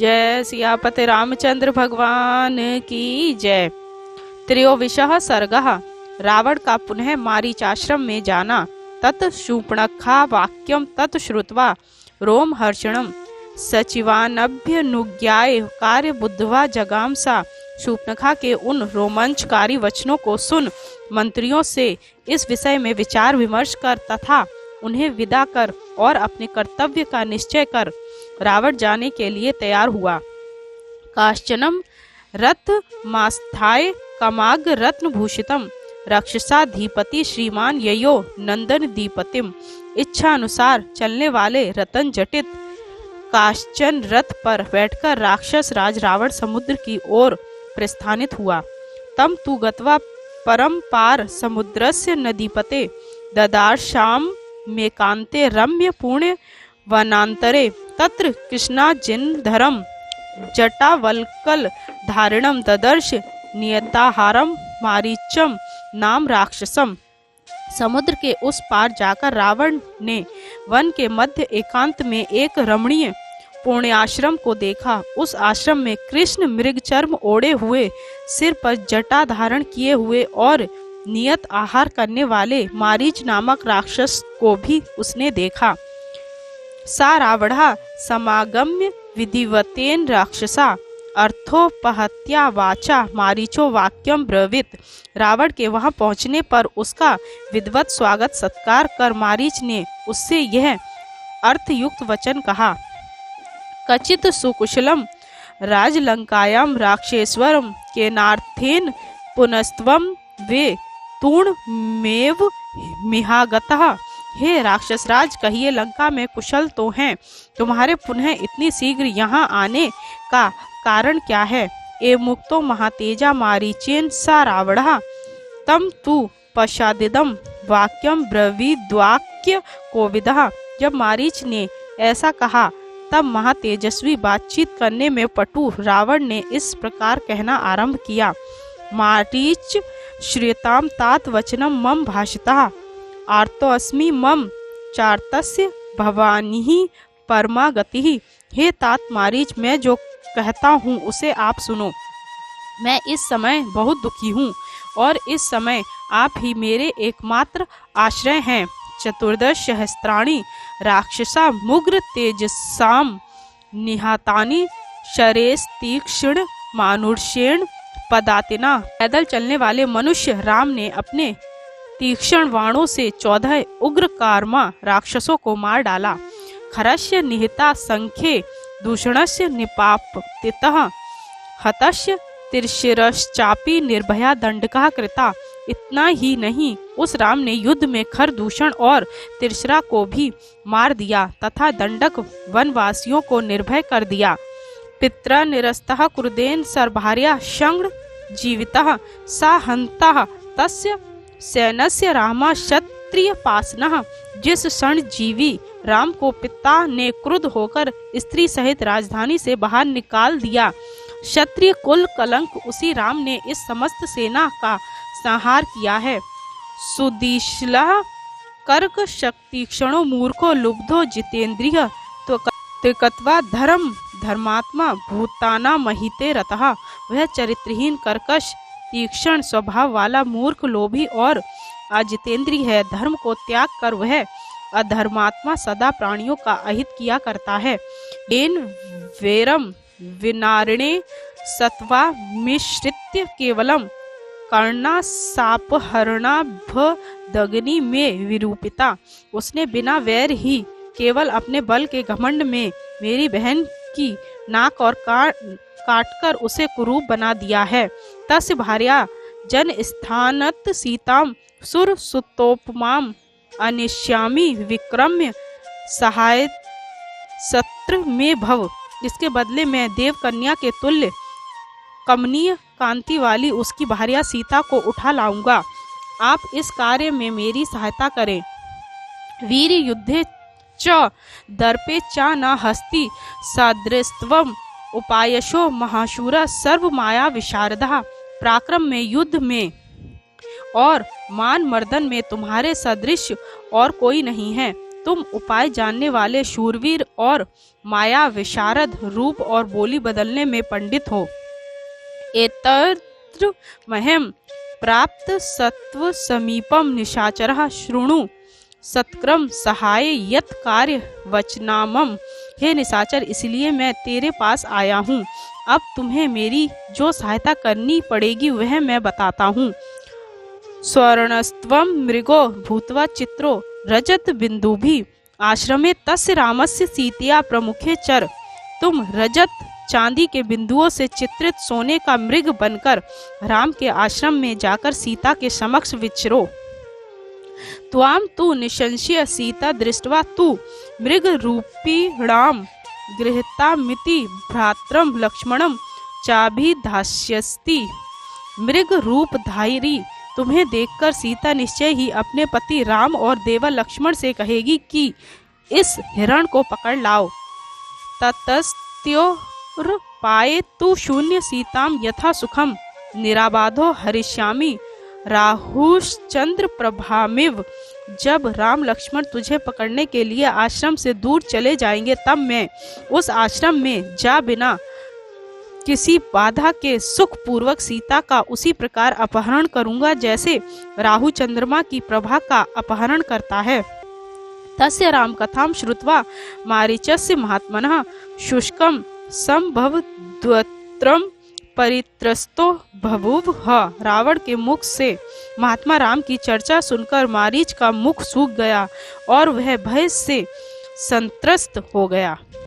जय सियापति रामचंद्र भगवान की जय। त्रयोविशः सर्गः। रावण का पुनः मारीचाश्रम में जाना। तत् शूर्पणखा वाक्यम तत् श्रुत्वा रोमहर्षणम सचिवानभ्यनुज्ञाय कार्य बुद्धवा जगाम सा। शूर्पणखा के उन रोमांचकारी वचनों को सुन मंत्रियों से इस विषय में विचार विमर्श कर तथा उन्हें विदा कर और अपने कर्तव्य का निश्चय कर रावण जाने के लिए तैयार हुआ। काश्चनम रथ मास्थाय कमाग रत्न भूषितम रक्षसाधिपति श्रीमान ययो नंदन दीपतिम। इच्छा अनुसार चलने वाले रतन जटित काश्चन रथ पर बैठकर राक्षस राज रावण समुद्र की ओर प्रस्थानित हुआ। तम तु गत्वा परम पार समुद्रस्य नदीपते ददार्शाम मेकांते रम्य पुण्य वनांतरे तत्र कृष्णाजिनधरम जटावल्कल धारिणम ददर्श नियताहारम मारीचम नाम राक्षसम। समुद्र के उस पार जाकर रावण ने वन के मध्य एकांत में एक रमणीय पुण्याश्रम को देखा। उस आश्रम में कृष्ण मृग चर्म ओढ़े हुए, सिर पर जटा धारण किए हुए और नियत आहार करने वाले मारीच नामक राक्षस को भी उसने देखा। सा रावणः समागम्य विधिवतेन राक्षसा अर्थोपहत्या वाचा मारीचो वाक्यम ब्रवीत। रावण के वहां पहुंचने पर उसका विधिवत स्वागत सत्कार कर मारीच ने उससे यह अर्थयुक्त वचन कहा। कचित सुकुशलम राजलंकायाम राक्षेश्वरम केनार्थेन पुनस्त्वम वे तूणमेव मिहागतः। हे राक्षस राज, कहिए लंका में कुशल तो हैं, तुम्हारे पुनः इतनी शीघ्र यहाँ आने का कारण क्या है? ए मुक्तो महातेजा मारीचेन सा रावणः तम तु पश्चादिदम वाक्यम ब्रवीद्वाक्य कोविदः। जब मारीच ने ऐसा कहा तब महातेजस्वी बातचीत करने में पटु रावण ने इस प्रकार कहना आरंभ किया। मारीच श्रूयताम तात वचनम मम भाषितः आर्तोऽस्मि मम चार्तस्य भवानी परमा गतिः। हे तात मारीच, मैं जो कहता हूँ उसे आप सुनो। मैं इस समय बहुत दुखी हूँ और इस समय आप ही मेरे एकमात्र आश्रय हैं। चतुर्दश सहस्त्राणि राक्षसा मुग्र तेजसाम निहतानि शरेस्तीक्ष्ण मानुष्येण पदातिना। पैदल चलने वाले मनुष्य राम ने अपने तीक्ष्ण बाणों से 14 उग्र कार्मा राक्षसों को मार डाला। खरस्य निहिता संख्ये दूषणस्य निपातितः हतस्य तिरशिरश्चापि निर्भया दंडकः कृता। इतना ही नहीं, उस राम ने युद्ध में खरदूषण और तिरशिरा को भी मार दिया तथा दंडक वनवासियों को निर्भय कर दिया। पित्रा निरस्तः क्रुदेन सर्भार्या शंग जीवितः सा हंतः तस्य सैन्यस्य रामा क्षत्रिय पासनः। जिस क्षण जीवी राम को पिता ने क्रुद्ध होकर स्त्री सहित राजधानी से बाहर निकाल दिया, क्षत्रिय कुल कलंक उसी राम ने इस समस्त सेना का संहार किया है। सुदिशलः कर्क शक्तिक्षणो मूर्खो लुब्धो जितेन्द्रिय त्रिकत्वा धर्मात्मा भूताना महिते रतः। वह चरित्रहीन कर्कश तीक्ष्ण स्वभाव वाला मूर्ख लोभी और अजितेंद्रिय है। धर्म को त्याग कर वह अधर्मात्मा सदा प्राणियों का अहित किया करता है। एन वेरम विनारिणे सत्वा मिश्रित्य केवलम कर्णा सापहरणाभदग्नि में विरूपिता। उसने बिना वैर ही केवल अपने बल के घमंड में मेरी बहन की नाक और काटकर उसे कुरूप बना दिया है। तस्य भार्या जन स्थानत सीताम सुर सुतोपमाम अनिश्यामी विक्रम्य सहाय सत्र में भव। इसके बदले मैं देव कन्या के तुल्य कमनीय कांति वाली उसकी भार्या सीता को उठा लाऊंगा। आप इस कार्य में मेरी सहायता करें। वीर युद्धे च दर्पे च न हस्ति सदृशत्वम उपायशो महाशूरा सर्व माया विशारदा। पराक्रम में, युद्ध में और मान मर्दन में तुम्हारे सदृश और कोई नहीं है। तुम उपाय जानने वाले शूरवीर और माया विशारद, रूप और बोली बदलने में पंडित हो। एतत्र मह्यं प्राप्त सत्व समीपम निशाचरः शृणु सत्क्रम सहाय यत कार्य वचनामम। हे निशाचर, इसलिए मैं तेरे पास आया हूँ। अब तुम्हें मेरी जो सहायता करनी पड़ेगी वह मैं बताता हूँ। स्वर्णस्त्वं मृगो भूत्वा चित्रो रजत बिंदुभि आश्रमे तस्य रामस्य सीतया प्रमुखे चर। तुम रजत चांदी के बिंदुओं से चित्रित सोने का मृग बनकर राम के आश्रम में जाकर सीता के समक्ष विचरो। त्वाम तु निशंस्य सीता दृष्ट्वा तु मृग रूपीणाम गृहीतामिति भ्रात्रम लक्ष्मणम चाभिधास्यस्ति। मृग रूपधारी तुम्हें देखकर सीता निश्चय ही अपने पति राम और देवर लक्ष्मण से कहेगी कि इस हिरण को पकड़ लाओ। ततस्त्योर्पाये तु शून्य सीताम यथा सुखम निराबाधो हरिष्यामि राहुश्चंद्र प्रभामिव। जब राम लक्ष्मण तुझे पकड़ने के लिए आश्रम से दूर चले जाएंगे तब मैं उस आश्रम में जा बिना किसी बाधा के सुख पूर्वक सीता का उसी प्रकार अपहरण करूंगा जैसे राहु चंद्रमा की प्रभा का अपहरण करता है। तस्य राम कथाम श्रुत्वा मारीचस्य महात्मनः शुष्कम संभवद्वत्रम परित्रस्तो बभूव। रावण के मुख से महात्मा राम की चर्चा सुनकर मारीच का मुख सूख गया और वह भय से संत्रस्त हो गया।